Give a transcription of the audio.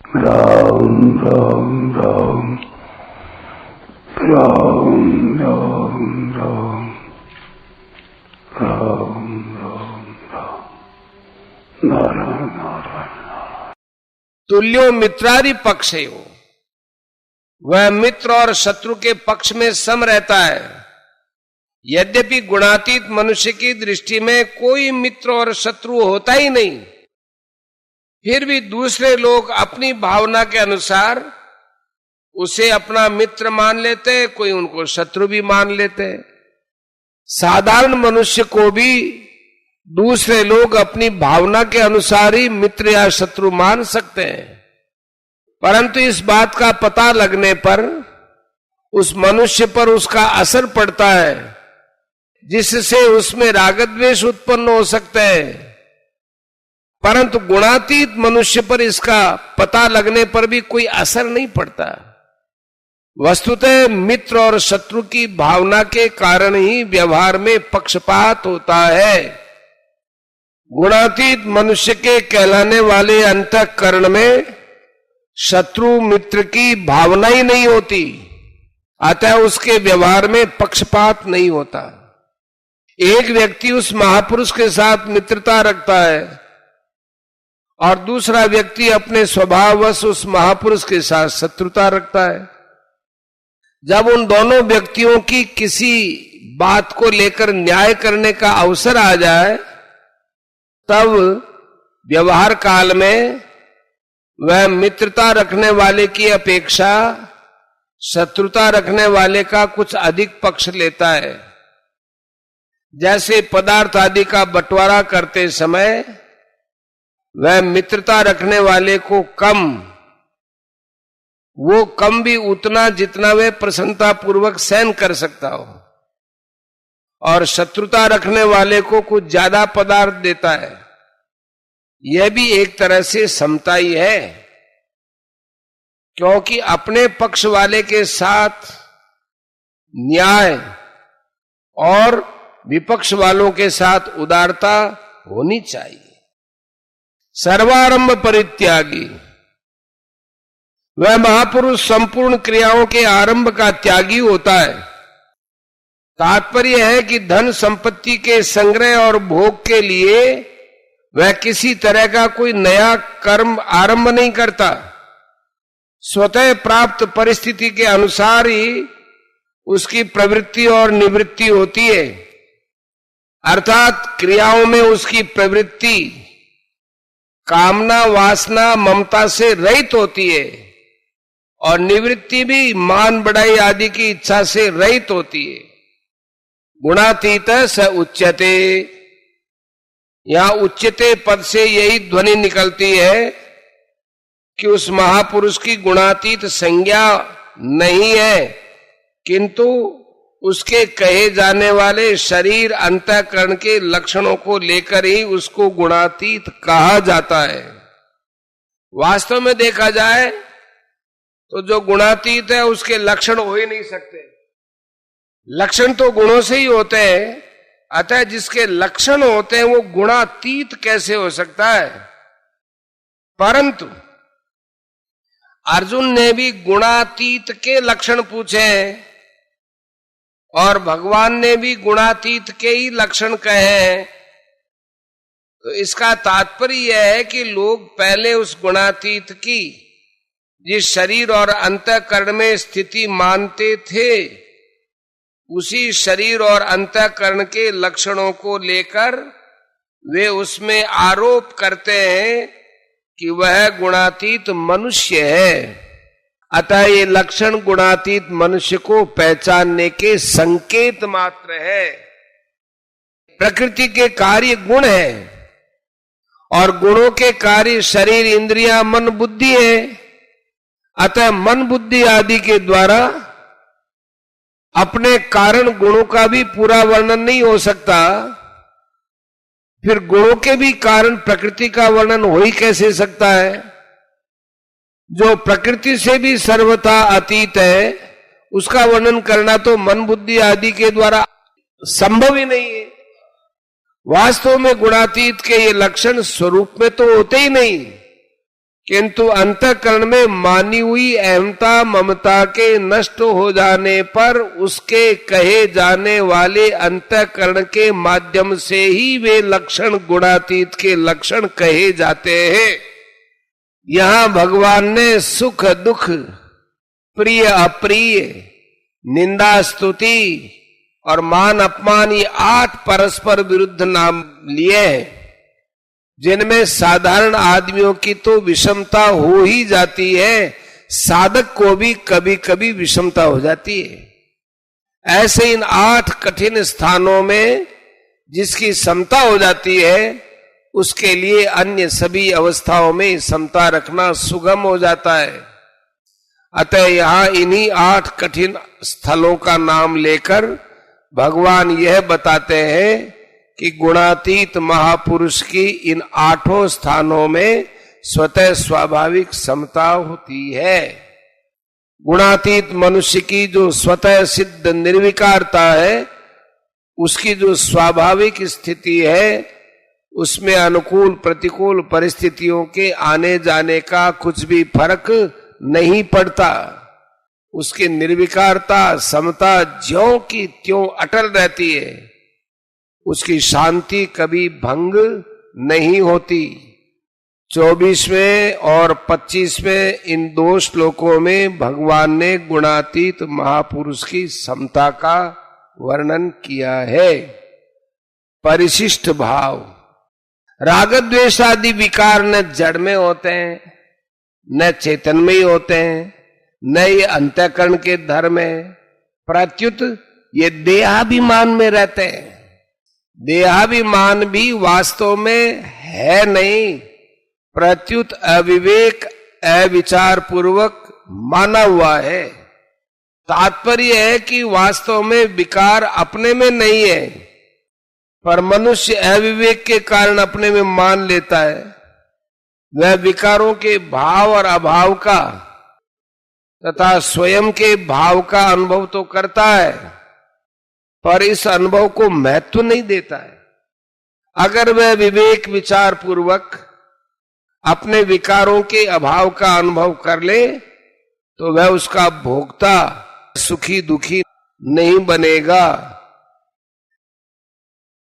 राम राम राम राम राम राम राम राम राम नारायण नारायण। तुल्यो मित्रारि पक्षयो, वह मित्र और शत्रु के पक्ष में सम रहता है। यद्यपि गुणातीत मनुष्य की दृष्टि में कोई मित्र और शत्रु होता ही नहीं, फिर भी दूसरे लोग अपनी भावना के अनुसार उसे अपना मित्र मान लेते, कोई उनको शत्रु भी मान लेते। साधारण मनुष्य को भी दूसरे लोग अपनी भावना के अनुसार ही मित्र या शत्रु मान सकते हैं, परंतु इस बात का पता लगने पर उस मनुष्य पर उसका असर पड़ता है, जिससे उसमें राग द्वेष उत्पन्न हो सकते हैं। परंतु गुणातीत मनुष्य पर इसका पता लगने पर भी कोई असर नहीं पड़ता। वस्तुतः मित्र और शत्रु की भावना के कारण ही व्यवहार में पक्षपात होता है। गुणातीत मनुष्य के कहलाने वाले अंतःकरण में शत्रु मित्र की भावना ही नहीं होती, अतः उसके व्यवहार में पक्षपात नहीं होता। एक व्यक्ति उस महापुरुष के साथ मित्रता रखता है और दूसरा व्यक्ति अपने स्वभाववश उस महापुरुष के साथ शत्रुता रखता है। जब उन दोनों व्यक्तियों की किसी बात को लेकर न्याय करने का अवसर आ जाए, तब व्यवहार काल में वह मित्रता रखने वाले की अपेक्षा शत्रुता रखने वाले का कुछ अधिक पक्ष लेता है। जैसे पदार्थ आदि का बंटवारा करते समय वह मित्रता रखने वाले को वो कम भी उतना जितना वह प्रसन्नता पूर्वक सहन कर सकता हो, और शत्रुता रखने वाले को कुछ ज्यादा पदार्थ देता है। यह भी एक तरह से समता ही है, क्योंकि अपने पक्ष वाले के साथ न्याय और विपक्ष वालों के साथ उदारता होनी चाहिए। सर्वारंभ परित्यागी, वह महापुरुष संपूर्ण क्रियाओं के आरंभ का त्यागी होता है। तात्पर्य है कि धन संपत्ति के संग्रह और भोग के लिए वह किसी तरह का कोई नया कर्म आरंभ नहीं करता। स्वतः प्राप्त परिस्थिति के अनुसार ही उसकी प्रवृत्ति और निवृत्ति होती है, अर्थात क्रियाओं में उसकी प्रवृत्ति कामना वासना ममता से रहित होती है और निवृत्ति भी मान बढ़ाई आदि की इच्छा से रहित होती है। गुणातीत स उच्यते, यहां उच्यते पद से यही ध्वनि निकलती है कि उस महापुरुष की गुणातीत संज्ञा नहीं है, किंतु उसके कहे जाने वाले शरीर अंतःकरण के लक्षणों को लेकर ही उसको गुणातीत कहा जाता है। वास्तव में देखा जाए तो जो गुणातीत है उसके लक्षण हो ही नहीं सकते। लक्षण तो गुणों से ही होते हैं, अतः जिसके लक्षण होते हैं वो गुणातीत कैसे हो सकता है। परंतु अर्जुन ने भी गुणातीत के लक्षण पूछे हैं और भगवान ने भी गुणातीत के ही लक्षण कहे हैं। तो इसका तात्पर्य यह है कि लोग पहले उस गुणातीत की जिस शरीर और अंतःकरण में स्थिति मानते थे, उसी शरीर और अंतःकरण के लक्षणों को लेकर वे उसमें आरोप करते हैं कि वह गुणातीत मनुष्य है। अतः ये लक्षण गुणातीत मनुष्य को पहचानने के संकेत मात्र है। प्रकृति के कार्य गुण है और गुणों के कार्य शरीर इंद्रियां मन बुद्धि है। अतः मन बुद्धि आदि के द्वारा अपने कारण गुणों का भी पूरा वर्णन नहीं हो सकता, फिर गुणों के भी कारण प्रकृति का वर्णन हो ही कैसे सकता है। जो प्रकृति से भी सर्वथा अतीत है, उसका वर्णन करना तो मन बुद्धि आदि के द्वारा संभव ही नहीं है। वास्तव में गुणातीत के ये लक्षण स्वरूप में तो होते ही नहीं, किंतु अंतःकरण में मानी हुई अहमता ममता के नष्ट हो जाने पर उसके कहे जाने वाले अंतःकरण के माध्यम से ही वे लक्षण गुणातीत के लक्षण कहे जाते हैं। यहां भगवान ने सुख दुख, प्रिय अप्रिय, निंदा स्तुति और मान अपमान, ये 8 परस्पर विरुद्ध नाम लिए हैं, जिनमें साधारण आदमियों की तो विषमता हो ही जाती है, साधक को भी कभी कभी विषमता हो जाती है। ऐसे इन 8 कठिन स्थानों में जिसकी समता हो जाती है, उसके लिए अन्य सभी अवस्थाओं में समता रखना सुगम हो जाता है। अतः यहां इन्हीं 8 कठिन स्थलों का नाम लेकर भगवान यह बताते हैं कि गुणातीत महापुरुष की इन 8 स्थानों में स्वतः स्वाभाविक समता होती है। गुणातीत मनुष्य की जो स्वतः सिद्ध निर्विकारता है, उसकी जो स्वाभाविक स्थिति है, उसमें अनुकूल प्रतिकूल परिस्थितियों के आने जाने का कुछ भी फर्क नहीं पड़ता। उसकी निर्विकारता समता ज्यों की त्यों अटल रहती है, उसकी शांति कभी भंग नहीं होती। 24वें और 25वें इन 2 श्लोकों में भगवान ने गुणातीत महापुरुष की समता का वर्णन किया है। परिशिष्ट भाव, राग द्वेष आदि विकार न जड़ में होते हैं, न चेतन में ही होते हैं, न ये अंतःकरण के धर्म है, प्रत्युत ये देहाभिमान में रहते हैं। देहाभिमान भी वास्तव में है नहीं, प्रत्युत अविवेक अविचार पूर्वक माना हुआ है। तात्पर्य है कि वास्तव में विकार अपने में नहीं है, पर मनुष्य अविवेक के कारण अपने में मान लेता है। वह विकारों के भाव और अभाव का तथा स्वयं के भाव का अनुभव तो करता है, पर इस अनुभव को महत्व नहीं देता है। अगर वह विवेक विचार पूर्वक अपने विकारों के अभाव का अनुभव कर ले, तो वह उसका भोक्ता सुखी दुखी नहीं बनेगा।